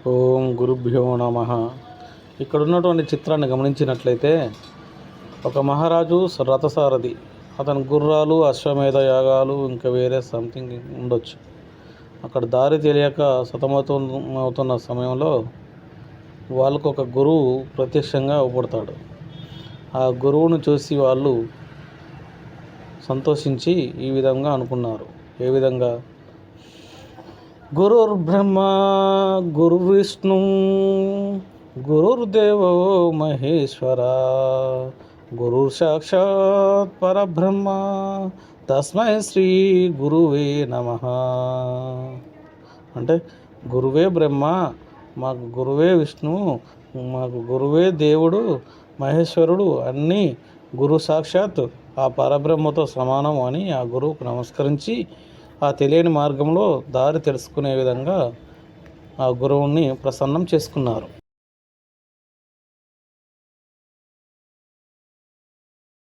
ఓం గురుభ్యో నమ. ఇక్కడ ఉన్నటువంటి చిత్రాన్ని గమనించినట్లయితే ఒక మహారాజు రథసారథి, అతని గుర్రాలు, అశ్వమేధ యాగాలు ఇంకా వేరే సంథింగ్ ఉండొచ్చు. అక్కడ దారి తెలియక సతమతమవుతున్న సమయంలో వాళ్ళకు ఒక గురువు ప్రత్యక్షంగా అవపడతాడు. ఆ గురువును చూసి వాళ్ళు సంతోషించి ఈ విధంగా అనుకున్నారు. ఏ విధంగా? గురుర్ బ్రహ్మ గురుర్విష్ణు గురుర్దేవో మహేశ్వర గురుర్ సాక్షాత్ పరబ్రహ్మ తస్మై శ్రీ గురువే నమః. అంటే గురువే బ్రహ్మ, మాకు గురువే విష్ణు, మాకు గురువే దేవుడు, మహేశ్వరుడు, అన్నీ గురు సాక్షాత్ ఆ పరబ్రహ్మతో సమానం అని ఆ గురువుకు నమస్కరించి ఆ తెలియని మార్గంలో దారి తెలుసుకునే విధంగా ఆ గురువుని ప్రసన్నం చేసుకున్నారు.